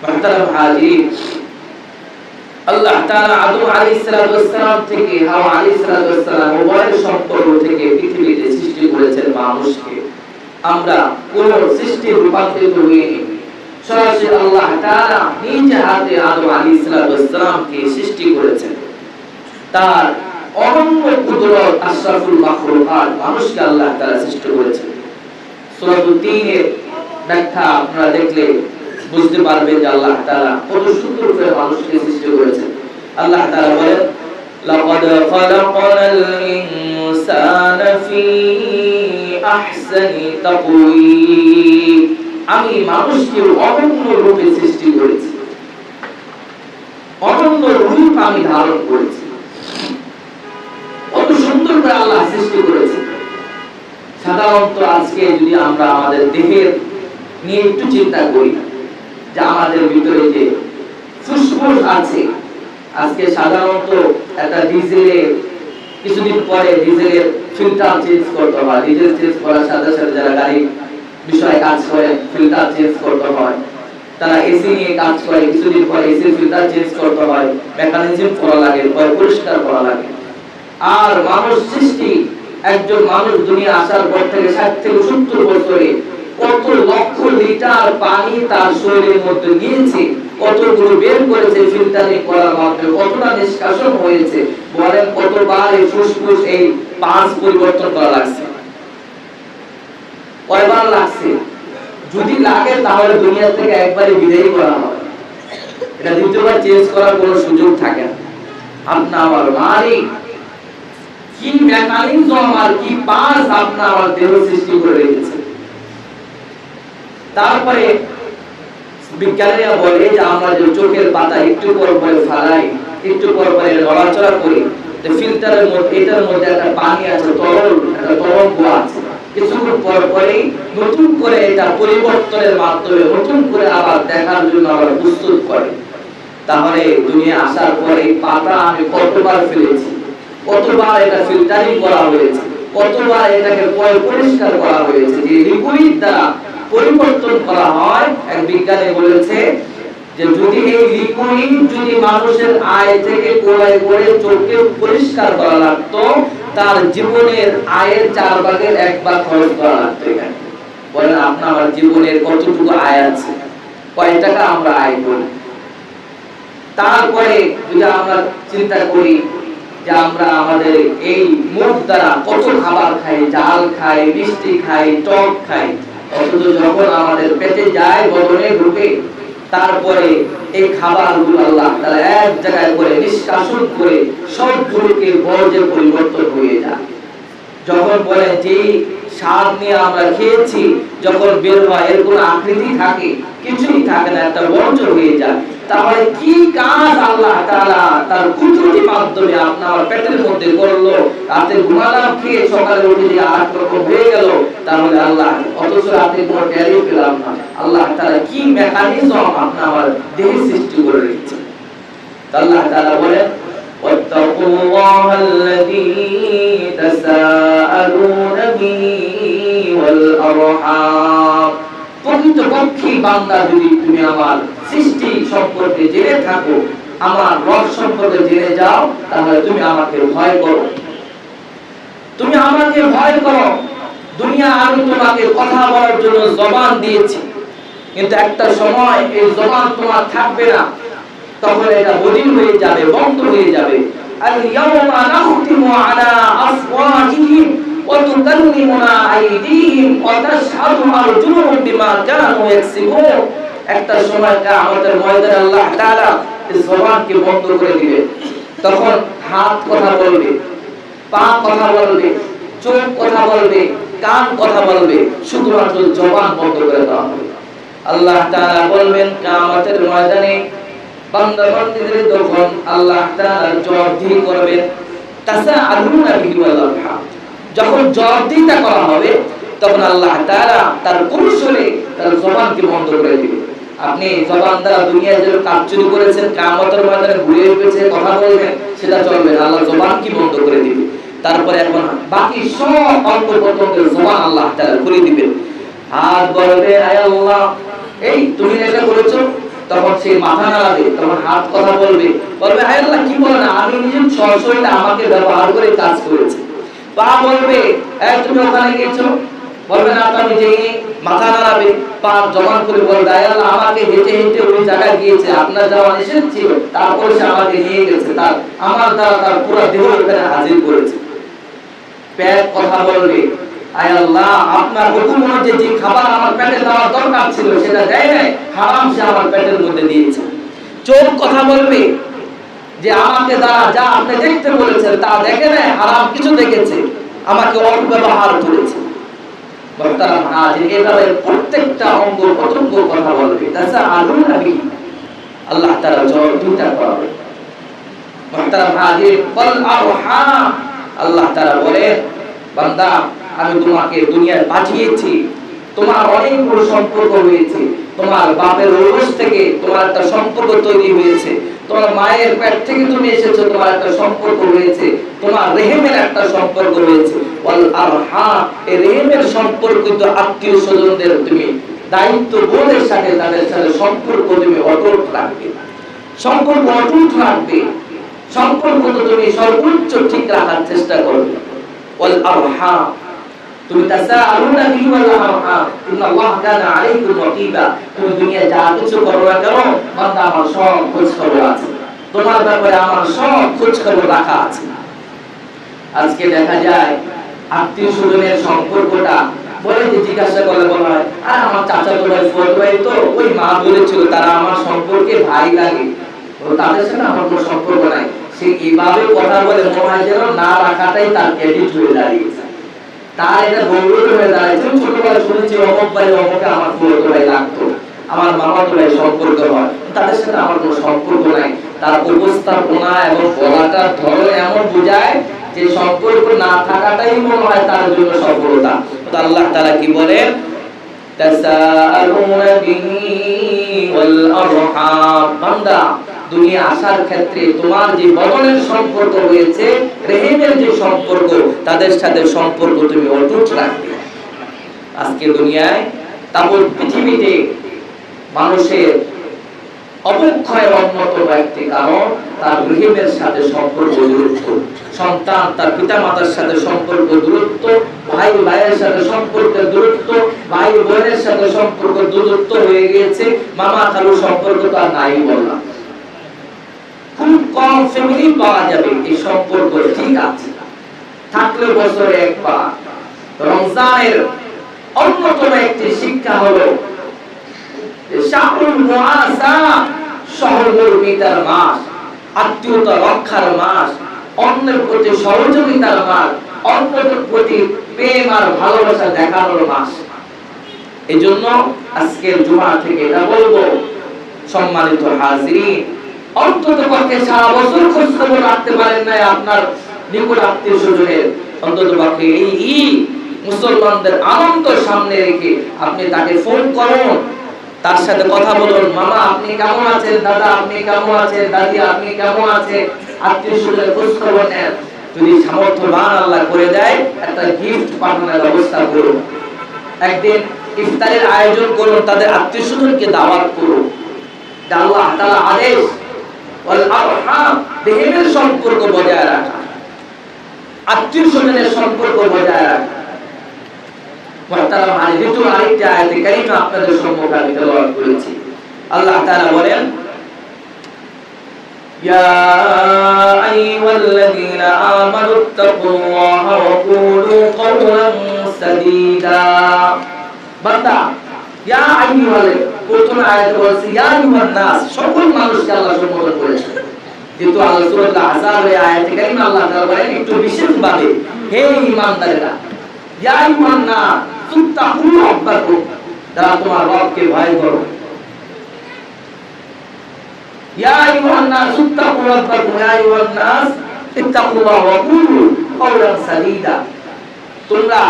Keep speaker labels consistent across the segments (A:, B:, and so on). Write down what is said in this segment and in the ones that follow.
A: মুহতারাম হাজির, আল্লাহ তাআলা আদম আলাইহিস সালাম থেকে হাওয়া আলাইহিস সালাম উভয়ের সম্পর্ক থেকে পৃথিবীতে সৃষ্টি করেছেন মানুষকে। আমরা কোন সৃষ্টির রূপান্তরিত হইনি, সরাসরি আল্লাহ তাআলা নিজ হাতে আদম আলাইহিস সালামকে সৃষ্টি করেছেন। তার অনন্য কুদরত, আশরাফুল মাখলুকাত মানুষকে আল্লাহ তাআলা সৃষ্টি করেছেন। সূরা ৩ এর ব্যাখ্যা আপনারা দেখলে বুঝতে পারবেন যে আল্লাহ তাআলা কত সুন্দর করে মানুষকে সৃষ্টি করেছেন। আল্লাহ তাআলা বলেন, লাকাদ খালাকাল ইনসানা ফি আহসানি তাকওয়িম, আমি মানুষকে অনন্য রূপে সৃষ্টি করেছি, অনন্য রূপ আমি ধারণ করেছি। কত সুন্দর করে আল্লাহ সৃষ্টি করেছেন। সাধারণত আজকে যদি আমরা আমাদের দেহের নিয়ে একটু চিন্তা করি, যে আমাদের ভিতরে যে ফুসফুস আছে, আজকে সাধারণত একটা ডিজেলের কিছুদিন পরে ডিজেলের ফিল্টার চেঞ্জ করতে হয়। ডিজেল চেঞ্জ করার সাথে সাথে যারা গাড়ি বিষয়ে কাজ করে ফিল্টার চেঞ্জ করতে হয়, তারা এসি নিয়ে কাজ করে, কিছুদিন পরে এসির ফিল্টার চেঞ্জ করতে হয়, মেকানিজম করা লাগে, পরিষ্কার করা লাগে। আর মানুষ সৃষ্টি, একজন মানুষ দুনিয়া আসার পর থেকে ৬০ থেকে ৭০ বছরে কত লক্ষ লিটার পানি তার শরীরের মধ্যে নিয়েছে, কতগুলো বের করেছে ফিল্টারিং করার মাধ্যমে, কতটা নিষ্কাশন হয়েছে, বলেন কতবার এই ফুসফুস এই পাঁচ পরিবর্তন করা লাগছে, কয়বার লাগছে? যদি লাগে তাহলে দুনিয়া থেকে একবারে বিদায় করা হয়, এটা দ্বিতীয়বার চেঞ্জ করার কোনো সুযোগ থাকে না। আপনা আমার মালিক কি মেকানিজম আর কি পাঁচ আপনা আমার দেহ সৃষ্টি করে রেখেছে। তারপরে বিজ্ঞানীরা বলে যে আমরা যে চোখের পাতা একটু পর পরে ফালাই, একটু পর পরে নড়াচড়া করি, ফিল্টারের মধ্যে এটার মধ্যে একটা পানি আছে, একটা তরঙ্গ আছে, কিছুক্ষণ পর পরেই নতুন করে এটা পরিবর্তনের মাধ্যমে নতুন করে আবার দেখার জন্য আবার প্রস্তুত করে। তাহলে দুনিয়া আসার পরে পাতা আমি কতবার ফেলেছি, কতবার এটা ফিল্টারিং করা হয়েছে, কতবার এটাকে পরিষ্কার করা হয়েছে, যে লিকুইড দ্বারা পরিবর্তন করা হয়। এক বিজ্ঞানী বলেছে যে যদি এই লিকুইড যদি মানুষের আয় থেকে ক্রয় করে চোখকে পরিষ্কার করা লাগতো, তার জীবনের আয়ের ৪ ভাগের ১ ভাগ খরচ করা লাগতো। এখানে বলেন আপনার আমার জীবনের কতটুকু আয় আছে, কয় টাকা আমরা আয় করি। তারপরে যদি আমরা চিন্তা করি যে আমরা আমাদের এই মুখ দ্বারা কত খাবার খাই, জাল খাই, মিষ্টি খাই, টক খাই, অথচ যখন আমাদের পেটে যায়, বদনে ঢুকে, তারপরে এই খাবারগুলো আল্লাহ তাআলা এক জায়গায় করে নিষ্কাশন করে সবগুলোকে বর্জ্যে পরিবর্তন হয়ে যায়। যখন বলে যে স্বাদ নিয়ে আমরা খেয়েছি, যখন বের হয় এর কোনো আকৃতি থাকে, কিছুই থাকে না, একটা বর্জ্য হয়ে যায়। তাহলে কি কাজ আল্লাহ তাআলা তার কুদরতি মাধ্যমে আপনার পেটের মধ্যে করলো, রাতে ঘুমালাম, খেয়ে সকালে উঠে যে আর রকম হয়ে গেল, তাহলে আল্লাহ অথচ রাতে কোনো টেরই পেলাম না। আল্লাহ তাআলা কি মেকানিজম আপনার আমার দেহে সৃষ্টি করে রেখেছে। আল্লাহ তাআলা বলেন, ওয়াত্তাকুল্লাহাল্লাযী তাসাআলুনা বিহি ওয়াল আরহাম, প্রকৃতপক্ষে বান্দা যদি তুমি আমার সৃষ্টি সম্পর্কে জেনে থাকো, আমার রব সম্পর্কে জেনে যাও, তাহলে তুমি আমাকে ভয় করো, তুমি আমাকে ভয় করো। দুনিয়া আমি তোমাকে কথা বলার জন্য জবান দিয়েছি, কিন্তু একটা সময় এই জবান তোমার থাকবে না, তখন এটা বদীল হয়ে যাবে, বন্ধ হয়ে যাবে। আল ইয়াওমা নাখতিমু আলা আফওয়াহিহিম ওয়া তুকাল্লিমুনা আইদিহিম ওয়া তাশহাদু আরজুলুহুম বিমা কানু ইয়াকসিবুন। একটা সময় কিয়ামতের ময়দানে আল্লাহ তাআলা এই জবানকে বন্ধ করে দিবেন। তখন হাত কথা বলবে, পা কথা বলবে, চোখ কথা বলবে, কান কথা বলবে, শুধুমাত্র জবান বন্ধ করে দেওয়া হবে। আল্লাহ তাআলা বলবেন কিয়ামতের ময়দানে বান্দা বান্দীদের যখন আল্লাহ তাআলা জবাবদিহি করবেন, তাসাআলুনা বিহি ওয়াল আরহাম, যখন জবাবদিহিতা করা হবে, তখন আল্লাহ তাআলা তার কৌশলে তার জবানকে বন্ধ করে দিবেন। আপনি জবান দ্বারা দুনিয়ায় যে কাজ চুরি করেছেন, কিয়ামতের ময়দানে ঘুরে এসে কথা বলবেন, সেটা চলবে না, আল্লাহ জবানকে বন্ধ করে দিবেন। তারপরে এখন বাকি সব অঙ্গ প্রত্যঙ্গের জবান আল্লাহ তাআলা খুলে দিবেন। হাত বলবে, আয় আল্লাহ, এই তুমি এটা করেছো, তখন সে মাথা নাড়াবে, তখন হাত কথা বলবে, বলবে হায় আল্লাহ কি বলেন, আমি নিজের সশরীরে আমাকে ব্যবহার করে কাজ করেছি। পা বলবে তুমি ওখানে গেছো, বলবে না আমি যাইনি, মাথা নাড়াবে, পা জমান করে বলবে হায় আল্লাহ আমাকে হেঁটে হেঁটে ওই জায়গায় গিয়েছে, আপনার যাওয়া নিষেধ ছিল, তারপরে সে আমাকে নিয়ে গেছে, তার আমার দ্বারা তার পুরো দেহ ওখানে হাজির করেছে। পেট কথা বলবে আয় আল্লাহ আপনার হুকুম অনুযায়ী যে খাবার আমার পেটে দেওয়ার দরকার ছিল সেটা দেয় নাই, হারাম সে আমার পেটের মধ্যে দিয়েছে। চোখ কথা বলবে যে আমাকে দ্বারা যা আপনি দেখতে বলেছেন তা দেখে নাই, হারাম কিছু দেখেছে, আমাকে অপব্যবহার করেছে। বর্তারাম হাজির এভাবে প্রত্যেকটা অঙ্গ প্রত্যঙ্গ কথা বলবে। তাছাড়া আলুর নবী আল্লাহ তাআলা জবাব দুইটা করবে। বর্তারাম হাজির কল আরহাম, আল্লাহ তাআলা বলে বান্দা আমি তোমাকে দুনিয়ায় পাঠিয়েছি, তোমার অনেক বড় সম্পর্ক হয়েছে, তোমার বাপের ওরস থেকে তোমার একটা সম্পর্ক তৈরি হয়েছে, তোমার মায়ের পেট থেকে তুমি এসেছো, তোমার একটা সম্পর্ক হয়েছে, তোমার রেহেমের একটা সম্পর্ক হয়েছে। ওয়াল আরহাম, এই রেহেমের সম্পর্কিত আত্মীয় স্বজনদের তুমি দায়িত্ব বোধের সাথে তাদের সাথে সম্পর্ক তুমি অটুট রাখবে, সম্পর্ক অটুট রাখবে, সম্পর্ক তো তুমি সর্বোচ্চ ঠিক রাখার চেষ্টা করবে। ওয়াল আরহাম, তুমি তাসাআলুনা বিহি ওয়াল আরহাম ইন্নাল্লাহা কানা আলাইকুম রাকিবা, তুমি দুনিয়া যা কিছু করো না কেন বান্দা আমার সব খোঁজ খবর আছে, তোমার ব্যাপারে আমার সব খোঁজ খবর রাখা আছে। আজকে দেখা যায় আত্মীয় স্বজনের সম্পর্কটা বলে যে জিজ্ঞাসা করলে বলা হয় আর আমার চাচাতো ভাই ফুফাতো ভাই তো ওই মা বলেছিল তারা আমার সম্পর্কে ভাই লাগে, তাদের সাথে আমার কোনো সম্পর্ক নাই। সে এইভাবে কথা বলে মনে হয় যেন না রাখাটাই তার ক্রেডিট হয়ে দাঁড়িয়েছে, তার এটা গৌরব হয়ে দাঁড়িয়েছে। ছোটবেলায় শুনেছি অমুক ভাই অমুকে আমার ফুফাতো ভাই লাগতো, আমার মামাতো ভাই সম্পর্ক হয়, তাদের সাথে আমার কোনো সম্পর্ক নাই। তার উপস্থাপনা এবং বলাটার ধরন এমন বোঝায় যে সম্পর্ক না থাকাটাই মনে হয় তার জন্য সফলতা। তো আল্লাহ তাআলা কি বলেন তাসাআলুনা বিহি ওয়াল আরহাম, বান্দা দুনিয়া আসার ক্ষেত্রে তোমার যে বদনের সম্পর্ক হয়েছে, রেহেমের যে সম্পর্ক, তাদের সাথে সম্পর্ক তুমি অটুট রাখবে। আজকে দুনিয়ায় তারপর পৃথিবীতে মানুষের অবক্ষয়ের অন্যতম একটি কারণ তার রেহেমের সাথে সম্পর্ক দূরত্ব, সন্তান তার পিতামাতার সাথে সম্পর্ক দূরত্ব, ভাই ভাইয়ের সাথে সম্পর্কের দূরত্ব, ভাই বোনের সাথে সম্পর্ক দূরত্ব হয়ে গিয়েছে, মামা খালু সম্পর্ক তো আর নাই বললাম। খুব কম ফ্যামিলি পাওয়া যাবে এই সম্পর্ক ঠিক আছে, থাকলে বছরে একবার। রমজানের অন্যতম একটি শিক্ষা হলো শাহরুল মুআসা, সহমর্মিতার মাস, আত্মীয়তা রক্ষার মাস, অন্যের প্রতি সহযোগিতার মাস, অন্যের প্রতি প্রেম আর ভালোবাসা দেখানোর মাস। এজন্য আজকের জুমা থেকে এটা বলবো সম্মানিত হাজিরিন, অন্তত পক্ষে সারা বছর খোঁজ খবর রাখতে পারেন না আপনার নিকট আত্মীয় স্বজনের, অন্তত পক্ষে এই মুসলমানদের আনন্দ সামনে রেখে আপনি তাকে ফোন করুন, তার সাথে কথা বলুন, মামা আপনি কেমন আছেন, দাদা আপনি কেমন আছেন, দাদি আপনি কেমন আছেন, আত্মীয় স্বজনের খোঁজ খবর নেন। যদি সামর্থ্যবান আল্লাহ করে দেয় একটা গিফট পাঠানোর ব্যবস্থা করুন, একদিন ইফতারের আয়োজন করুন, তাদের আত্মীয় স্বজনকে দাওয়াত করুন। আল্লাহ তাআলা আদেশ ওয়াল আরহাম, দেহের সম্পর্ক বজায় রাখা, আত্মীয় স্বজনের সম্পর্ক বজায় রাখা। মুহতারাম আলিতুল আরেকটি আয়াতে কারিমা আপনাদের সম্মুখে আমি তেলাওয়াত করেছি। আল্লাহ তাআলা বলেন ইয়া আইয়ুহাল্লাযীনা আমানুত্তাকুল্লাহা ওয়া কুলু কাওলান সাদীদা। বান্দা ইয়া আইয়ুহাল, প্রথম আয়াতে বলছে ইয়া আইয়ুহান নাস, সকল মানুষকে আল্লাহ সম্বোধন করেছেন। কিন্তু আল্লাহ সূরা আযাবের আয়াতে কারিমা আল্লাহ তাআলা বলেন একটু বিশেষভাবে হে ঈমানদারেরা, ইয়া আইয়ুহান নাস ইত্তাকু রাব্বাকুম, যারা তোমার রবকে ভয় করো। ইয়া আইয়ুহান নাস ইত্তাকু রাব্বাকুম, ইয়া আইয়ুহান নাস ইত্তাকুল্লাহ ওয়া কুলু কাওলান সাদীদা। তোমরা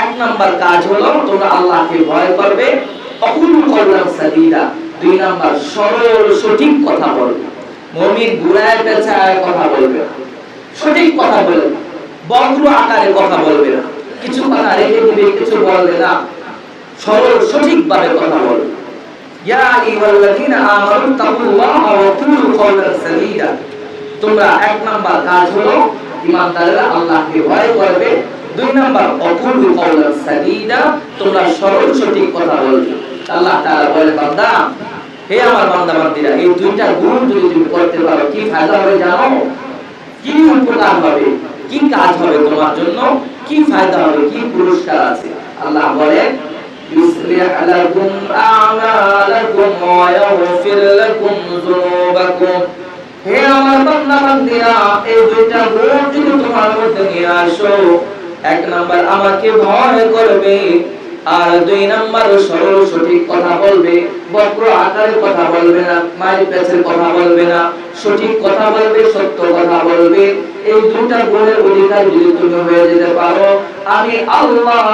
A: এক নাম্বার কাজ হলো তোমরা আল্লাহকে ভয় করবে, অকুলু কাওলান সাদীদা। দুই নাম্বার সরল সঠিক কথা বলবে। মুমিন গুনায় পেছায় কথা বলবে না, সঠিক কথা বলবে, বক্র আকারে কথা বলবে না, কিছু কথা রেখে দিবে, কিছু বলবে না, সরল সঠিকভাবে কথা বলবে। ইয়া আইয়ুহাল্লাযীনা আমানু তাকুল্লাহা ওয়া কুলু কওলান সাদীদা। তোমরা এক নাম্বার কাজ হলো ঈমানদাররা আল্লাহকে ভয় করবে। দুই নাম্বার অকুলু কওলান সাদীদা, তোমরা সরল সঠিক কথা বলবে। আল্লাহ তাআলা বলে, বান্দা, হে আমার বান্দা বান্দীরা, এই দুইটা গুণ যদি তুমি করতে পারো কি ফায়দা হবে জানো? কি উপকার হবে, কি কাজ হবে তোমার জন্য, কি ফায়দা হবে, কি পুরস্কার আছে? আল্লাহ বলে, ইউসলিহ লাকুম আ'মালাকুম ওয়া ইয়াগফির লাকুম যুনুবাকুম। হে আমার বান্দা বান্দীরা, এই দুইটা গুণ যদি তোমার মধ্যে নিয়ে আসো, এক নাম্বার আমাকে ভয় করবে, আর দুই নাম্বার সরল সঠিক কথা বলবে, বক্র আকারে কথা বলবে না, মাইল পেছের কথা বলবে না, সঠিক কথা বলবে, সত্য কথা বলবে। এই দুইটা গুণের অধিকারী যদি তুমি হয়ে যেতে পারো, আমি আল্লাহ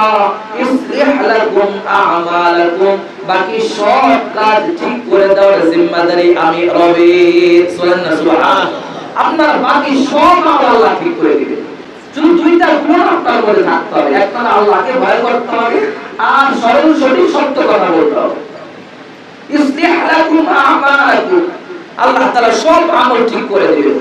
A: ইসলিহ লাকুম আ'মালাকুম, বাকি সব কাজ ঠিক করে দেওয়ার জিম্মাদারি আমি রবের। সুবহানাল্লাহ। আপনার বাকি সব আল্লাহ ঠিক করে দিবে। শুধু দুইটা গুণ আপনার মধ্যে থাকতে হবে, একটা আল্লাহকে ভয় করতে হবে আর সরল সঠিক সত্য কথা বলতে হবে। ইসলিহ লাকুম আ'মালাকুম, আল্লাহ তাআলা সব আমল ঠিক করে দিবে।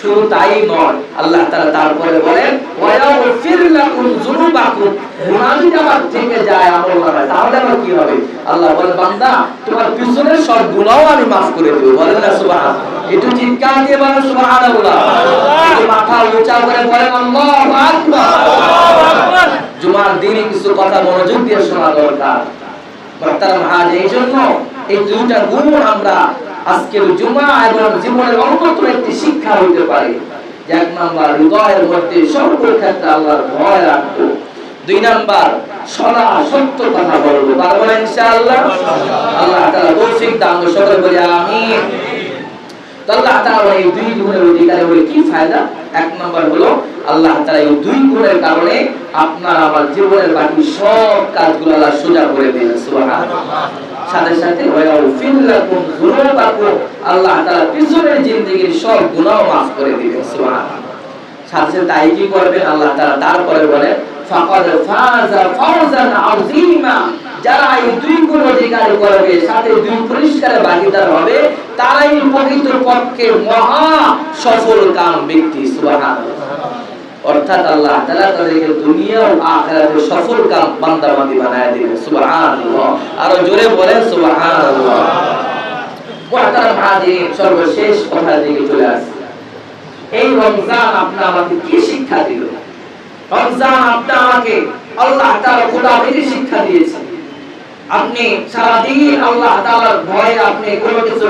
A: শুধু তাই নয়, আল্লাহ তাআলা তারপরে বলেন, ওয়া ইয়াগফির লাকুম যুনুবাকুম, গুনাহ যদি আমার থেকে যায় আমল নামায়, তাহলে আমার কি হবে? আল্লাহ বলেন, বান্দা, তোমার পিছনের সব গুনাহও আমি maaf করে দেব। বলেন না সুবহানাল্লাহ। একটু চিৎকার দিয়ে বলেন সুবহানাল্লাহ। একটু মাথা উঁচা করে বলেন আল্লাহু আকবার। আল্লাহু আকবার। জুমার দিনে কিছু কথা মনোযোগ দিয়ে শোনা দরকার। মুহতারাম হাজ, এইজন্য এই দুইটা গুণ আমরা আজকের জুমা এবং জীবনের অন্যতম একটি শিক্ষা হতে পারে। এক নাম্বার, হৃদয়ের মধ্যে সর্বক্ষেত্রে আল্লাহর ভয় রাখবো। দুই নাম্বার, সদা সত্য কথা বলবো। পারবো না ইনশাআল্লাহ? আল্লাহ তাআলা তৌফিক দান করুন, সকলে বলি আমিন। আল্লাহ তাআলা এই দুই গুণের অধিকারী হলে কি ফায়দা? এক নাম্বার হলো আল্লাহ তাআলা এই দুই গুণের কারণে আপনার আমার জীবনের বাকি সব কাজগুলো আল্লাহ সোজা করে দেন। সুবহানাল্লাহ। সাথে সাথে ওয়ায়াগফির লাকুম যুনুবাকুম, আল্লাহ তাআলা পিছনের জিন্দেগীর সব গুনাহ maaf করে দিবেন। সুবহানাল্লাহ। সাথে সাথে তাই কি করবেন? আল্লাহ তাআলা তারপরে বলেন, ফাকাদ ফাযা ফাওজান আযীমা, যারা এই দুই গুণ অধিকার করবে, সাথে দুই পুরস্কারের ভাগীদার হবে, তারাই প্রকৃত পক্ষে মহা সফল কাম ব্যক্তি। সুবহানাল্লাহ। অর্থাৎ আল্লাহ তাআলা তাদেরকে দুনিয়া ও আখিরাতে সফল কাম বান্দা বান্দী বানায় দিবেন। সুবহানাল্লাহ। আর জোরে বলেন সুবহানাল্লাহ। মুহতারাম হাজির, সর্বশেষ কথা দিকে চলে আসি। এই রমজান আপনি আমাকে কি শিক্ষা দিল? রমজান আপনি আমাকে আল্লাহ তাআলা খোদাবীর শিক্ষা দিয়েছেন। আপনি সারা দিন আল্লাহ তাআলার ভয়ে আপনি কোনো কিছু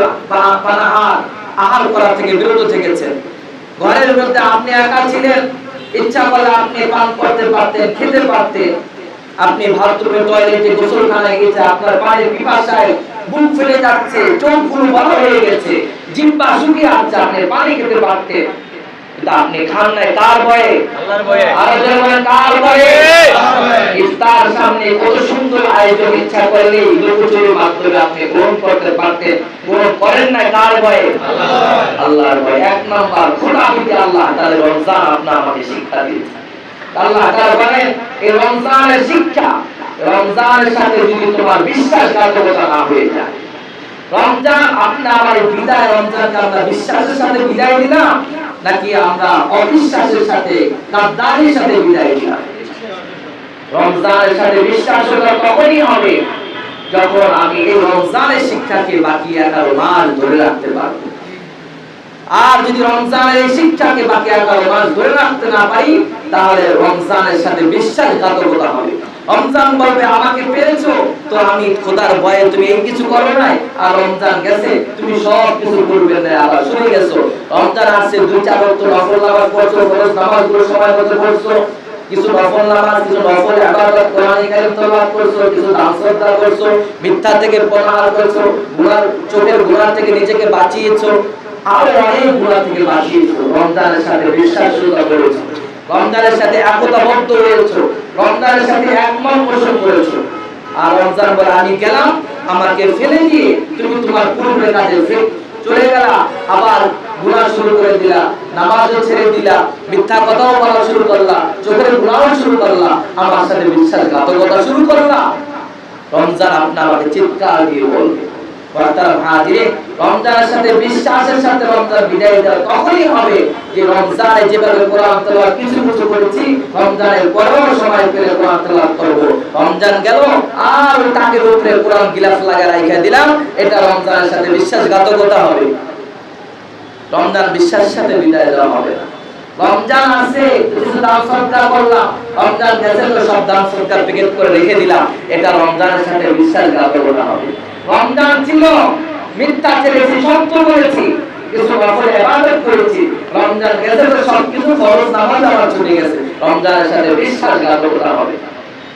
A: পানাহার আহার করা থেকে বিরত থেকেছেন। ঘরের মধ্যে আপনি একা ছিলেন, ইচ্ছা করলে আপনি পান করতে পারতেন, খেতে পারতেন। আপনি বাথরুমে, টয়লেটে, গোসলখানায় গেছে, আপনার পানির পিপাসায় বুক ফেলে যাচ্ছে, চোখগুলো বড় হয়ে গেছে, জিহ্বা শুকিয়ে আসছে, আপনি পানি খেতে পারতেন, কিন্তু আপনি খান নাই। কার ভয়ে? আল্লাহর ভয়ে। আর যারা বলেন কার ভয়ে? ইফতার সামনে কত সুন্দর আয়োজন, ইচ্ছা করলে লুকোচুরির মাধ্যমে আপনি গ্রহণ করতে পারতেন, গ্রহণ করেন না। কার ভয়ে? আল্লাহর ভয়ে। এক নাম্বার, খোদাবীতে আল্লাহ তাআলা রমজান আপনার আমাকে শিক্ষা দিয়েছেন। আল্লাহ তাআলা বলেন, এই রমজানের শিক্ষা, রমজানের সাথে যদি তোমার বিশ্বাসঘাতকতা না হয়ে যায়, রমজান আপনি আমার বিদায়, রমজানকে আমরা বিশ্বাসের সাথে বিদায় দিলাম নাকি আমরা অবিশ্বাসের সাথে, গাদ্দারির সাথে বিদায় দিলাম? রমজানের সাথে বিশ্বাসটা তখনই হবে যখন আমি এই রমজানের শিক্ষাকে বাকি 11 মাস ধরে রাখতে পারবো। আর যদি রমজানের এই শিক্ষাকে বাকি 11 মাস ধরে রাখতে না পারি, তাহলে রমজানের সাথে বিশ্বাসঘাতকতা হবে। রমজান বলবে আমাকে পেয়েছো, তো আমি খোদার ভয়ে তুমি এই কিছু করো নাই, আর রমজান গেছে তুমি সব কিছু করবে না, আবার শুনে গেছো। রমজান আসছে, 2-4 ওয়াক্ত নফল নামাজ পড়ছো, ফরজ নামাজগুলো সময় মতো পড়ছো, কিছু নফল নামাজ, কিছু নফল ইবাদত, কোরআন কারীম তেলাওয়াত করছো, কিছু দান সদকা করছো, মিথ্যা থেকে পরোয়া করছো, গুনাহ, চোখের গুনাহ থেকে নিজেকে বাঁচিয়েছো, আরো অনেক গুনাহ থেকে বাঁচিয়েছো। রমজানের সাথে বিশ্বাসযোগ্যতা করেছো, রমজানের সাথে একতাবদ্ধ হয়েছো, রমজানের সাথে একমত পোষণ করেছো। আর রমজান বলে আমি গেলাম, আমাকে ফেলে দিয়ে তুমি তোমার পূর্বের কাজে চলে গেলা, আবার গুনাহ শুরু করে দিলা, নামাজও ছেড়ে দিলা, মিথ্যা কথাও বলা শুরু করলা, চোখের গুনাহও শুরু করলা, আমার সাথে বিশ্বাসঘাতকতা শুরু করলা। রমজান আপনি আমাকে চিৎকার দিয়ে বলবে, মুহতারাম হাজিরিন, রমজানের সাথে বিশ্বাসের সাথে রমজান বিদায় দেওয়া তখনই হবে যে রমজানে যেভাবে কোরআন তেলাওয়াত কিছু কিছু করেছি, রমজানের পরেও সময় পেলে কোরআন তেলাওয়াত করব। রমজান গেল আর ওই তাকের উপরে কোরআন গিলাফ লাগা রাইখা দিলাম, এটা রমজানের সাথে বিশ্বাসঘাতকতা হবে। রমজান বিশ্বাসের সাথে বিদায় দেওয়া হবে না। রমজান আছে কিছু দান সদকা করলাম, রমজান গেছে তো সব দান সদকা প্যাকেট করে রেখে দিলাম, এটা রমজানের সাথে বিশ্বাসঘাতকতা হবে। রমজান ছিল মিথ্যা ছেড়েছি, সত্য বলেছি, কিছু নফল ইবাদত করেছি, রমজান গেছে তো সব কিছু ফরজ নামাজ আমার ছুটে গেছে, রমজানের সাথে বিশ্বাসঘাতকতা হবে।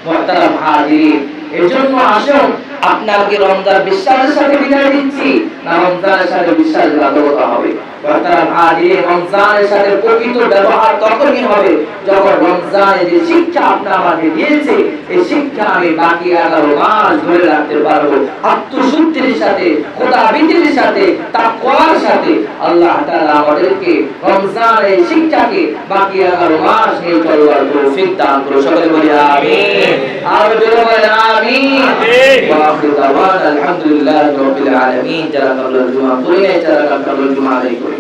A: মুহতারাম হাজিরিন, এজন্য আসুন আপনাকে রমজান বিশ্বাসের সাথে বিদায় দিচ্ছি না রমজানের সাথে বিশ্বাসঘাতকতা হবে। মুহতারাম হাজিরিন, রমজানের সাথে প্রকৃত ব্যবহার তখনই হবে যখন রমজানে যে শিক্ষা আপনি আমাকে দিয়েছে এই শিক্ষা আমি বাকি 11 মাস ধরে রাখতে পারবো। আত্মশুদ্ধির সাথে, খোদাভীতির সাথে, তাকওয়ার সাথে আল্লাহ তাআলা আমাদেরকে রমজানের শিক্ষাকে বাকি 11 মাস নিয়ে চলবার তৌফিক দান করুন। সকলে বলি আমিন। আর জোরে বলেন আমিন। ওয়া আখিরু দাওয়ানা আলহামদুলিল্লাহি রাব্বিল আলামিন। যারা কাবলাল জুমা পড়ে, যারা কাবলাল জুমা আদায় করে